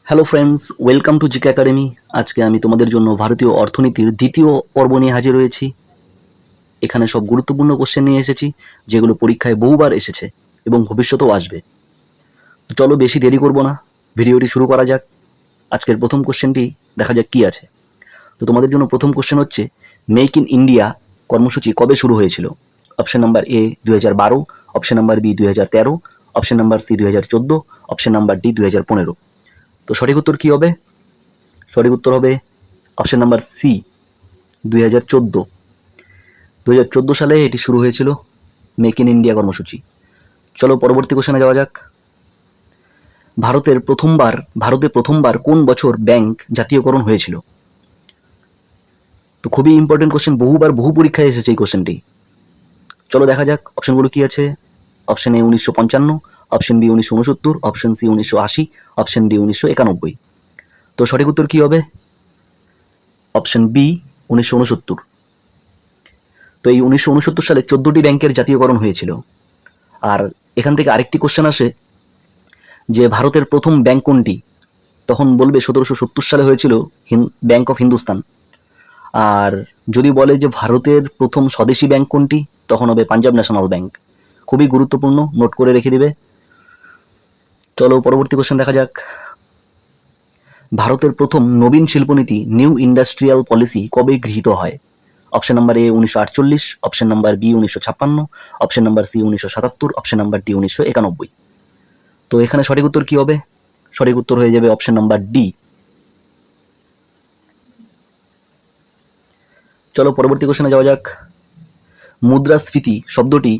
Hello friends, welcome to GK academy. আজকে আমি তোমাদের জন্য ভারতীয় অর্থনীতির দ্বিতীয় পর্ব নিয়ে হাজির হয়েছি। এখানে সব গুরুত্বপূর্ণ কোশ্চেন নিয়ে এসেছি, যেগুলো পরীক্ষায় বহুবার এসেছে এবং ভবিষ্যতেও আসবে। তো চলো বেশি দেরি করব না, ভিডিওটি শুরু করা যাক। আজকের প্রথম কোশ্চেনটি দেখা যাক কি আছে। তো তোমাদের জন্য প্রথম কোশ্চেন হচ্ছে, মেক ইন ইন্ডিয়া কর্মসূচি কবে শুরু হয়েছিল? Option number A 2012, option number B 2013, option number C 2014, option number D 2015। তো সঠিক উত্তর কী হবে? সঠিক উত্তর হবে অপশন নাম্বার সি 2014। 2014 সালে এটি শুরু হয়েছিল, মেক ইন ইন্ডিয়া কর্মসূচি। চলো পরবর্তী কোশ্চেনে যাওয়া যাক। ভারতে প্রথমবার কোন বছর ব্যাংক জাতীয়করণ হয়েছিল? তো খুবই ইম্পর্টেন্ট কোশ্চেন, বহু পরীক্ষায় এসেছে এই কোশ্চেনটি। চলো দেখা যাক অপশনগুলো কি আছে। Option A 1955, option B 1969, option C 1980, option D 1991। তো সঠিক উত্তর কি হবে? Option B 1969। তো এই 1969 সালে 14টি ব্যাংকের জাতীয়করণ হয়েছিল। আর এখান থেকে আরেকটি কোশ্চেন আসে যে ভারতের প্রথম ব্যাংক কোনটি? তখন বলবে 1770 সালে হয়েছিল ব্যাংক অফ হিন্দুস্তান। আর যদি বলে যে ভারতের প্রথম স্বদেশী ব্যাংক কোনটি, তখন হবে পাঞ্জাব ন্যাশনাল ব্যাংক। খুবই গুরুত্বপূর্ণ, নোট করে রেখে দিবে। চলো পরবর্তী কোশ্চেন দেখা যাক। ভারতের প্রথম নবীন শিল্পনীতি নিউ ইন্ডাস্ট্রিয়াল পলিসি কবে গৃহীত হয়? Option number A 1948, option number B 1956, option number C 1977, option number D 1991। তো এখানে সঠিক উত্তর কি হবে? সঠিক উত্তর হয়ে যাবে অপশন নাম্বার ডি। চলো পরবর্তী কোশ্চেনে যাওয়া যাক। মুদ্রাস্ফীতি শব্দটি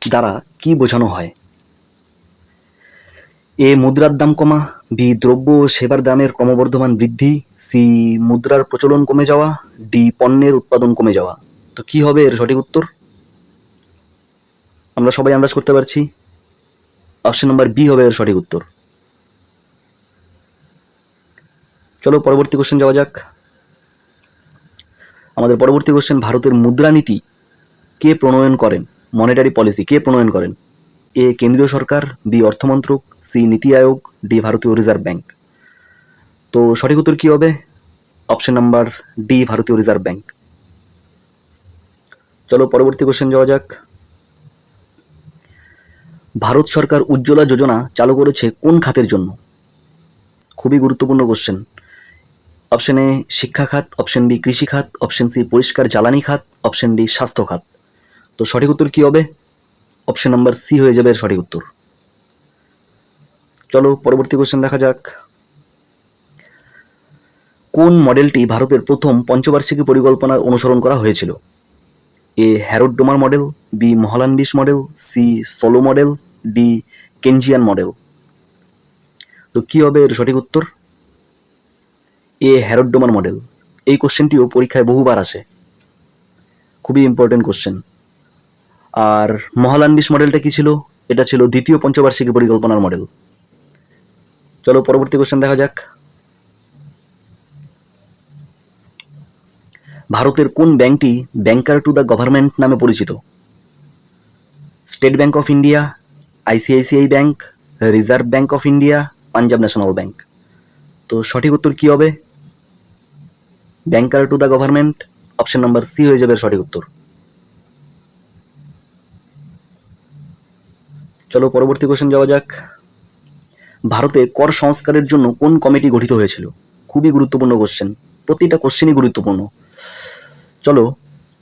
দ্বারা কি বোঝানো হয়? এ মুদ্রার দাম কমা, বি দ্রব্য ও সেবার দামের ক্রমবর্ধমান বৃদ্ধি, সি মুদ্রার প্রচলন কমে যাওয়া, ডি পণ্যের উৎপাদন কমে যাওয়া। তো কি হবে এর সঠিক উত্তর? আমরা সবাই আন্দাজ করতে পারছি, অপশন নাম্বার বি হবে এর সঠিক উত্তর। চলো পরবর্তী কোশ্চেন যাওয়া যাক। আমাদের পরবর্তী কোশ্চেন, ভারতের মুদ্রানীতি কে প্রণয়ন করেন? মনিটারি পলিসি কে প্রণয়ন করেন? এ কেন্দ্রীয় সরকার, বি অর্থমন্ত্রক, সি নীতি আয়োগ, ডি ভারতীয় রিজার্ভ ব্যাংক। তো সঠিক উত্তর কি হবে? অপশন নাম্বার ডি ভারতীয় রিজার্ভ ব্যাংক। চলো পরবর্তী কোশ্চেন যাওয়া যাক। ভারত সরকার উজ্জ্বলা যোজনা চালু করেছে কোন খাতের জন্য? খুবই গুরুত্বপূর্ণ কোশ্চেন। অপশন এ শিক্ষা খাত, অপশন বি কৃষি খাত, অপশন সি পরিষ্কার জ্বালানি খাত, অপশন ডি স্বাস্থ্য খাত। তো সঠিক উত্তর কি হবে? অপশন নাম্বার সি হয়ে যাবে এর সঠিক উত্তর। চলো পরবর্তী কোশ্চেন দেখা যাক। কোন মডেলটি ভারতের প্রথম পঞ্চবার্ষিকী পরিকল্পনার অনুসরণ করা হয়েছিল? A Harrod Domar model, B Mahalanobis model, C Solow model, D Keynesian model. তো কি হবে এর সঠিক উত্তর? A Harrod Domar model. এই কোশ্চেনটিও পরীক্ষায় বহুবার আসে, খুবই ইম্পর্টেন্ট কোশ্চেন। আর মহলানবিশ মডেলটা কি ছিল? এটা ছিল দ্বিতীয় পঞ্চবার্ষিকী পরিকল্পনার মডেল। চলো পরবর্তী কোশ্চেন দেখা যাক। ভারতের কোন ব্যাংকটি ব্যাংকার টু দ্য গভর্নমেন্ট নামে পরিচিত? State Bank of India, ICICI Bank, Reserve Bank of India, Punjab National Bank. তো সঠিক উত্তর কি হবে? Banker to the government, option number C হয়ে যাবে সঠিক উত্তর। চলো পরবর্তী কোশ্চেন যাওয়া যাক। ভারতে কর সংস্কারের জন্য কোন কমিটি গঠিত হয়েছিল? খুবই গুরুত্বপূর্ণ কোশ্চেন, প্রতিটা কোশ্চেনই গুরুত্বপূর্ণ। চলো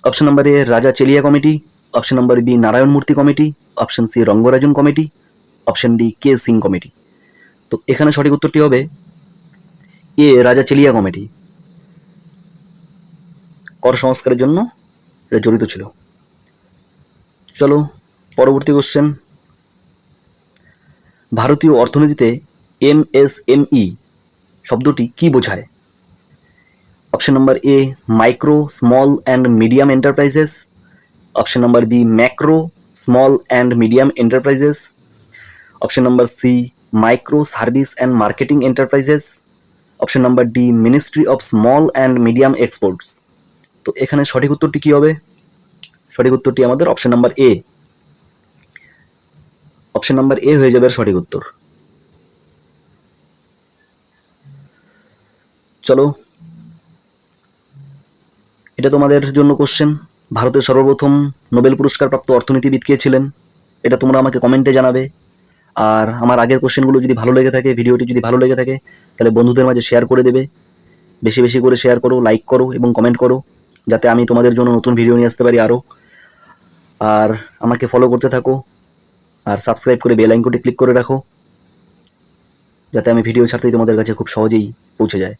option number A Raja Chelliah committee, option number B Narayana Murthy committee, option C Rangarajan committee, option D K Singh committee. তো এখানে সঠিক উত্তরটি হবে এ রাজা চেলিয়া কমিটি। কর সংস্কারের জন্য এটা জড়িত ছিল। চলো পরবর্তী কোশ্চেন। ভারতীয় অর্থনীতিতে এমএসএমই শব্দটি কি বোঝায়? Option number A micro small and medium enterprises, option number B macro small and medium enterprises, option number C micro service and marketing enterprises, option number D ministry of small and medium exports. তো এখানে সঠিক উত্তরটি কি হবে? সঠিক উত্তরটি আমাদের option number A. Option number A হয়ে যাবে সঠিক উত্তর। চলো, এটা তোমাদের জন্য কোশ্চেন। ভারতের সর্বপ্রথম নোবেল পুরস্কারপ্রাপ্ত অর্থনীতিবিদ কে ছিলেন? এটা তোমরা আমাকে কমেন্টে জানাবে। আর আমার আগের কোশ্চেনগুলো যদি ভালো লেগে থাকে, ভিডিওটি যদি ভালো লেগে থাকে, তাহলে বন্ধুদের মাঝে শেয়ার করে দেবে। বেশি বেশি করে শেয়ার করো, লাইক করো এবং কমেন্ট করো, যাতে আমি তোমাদের জন্য নতুন ভিডিও নিয়ে আসতে পারি আরও। আর আমাকে ফলো করতে থাকো, আর সাবস্ক্রাইব করে বেল আইকনটি ক্লিক করে রাখো, যাতে আমি ভিডিও ছাড়তেই তোমাদের কাছে খুব সহজেই পৌঁছে যায়।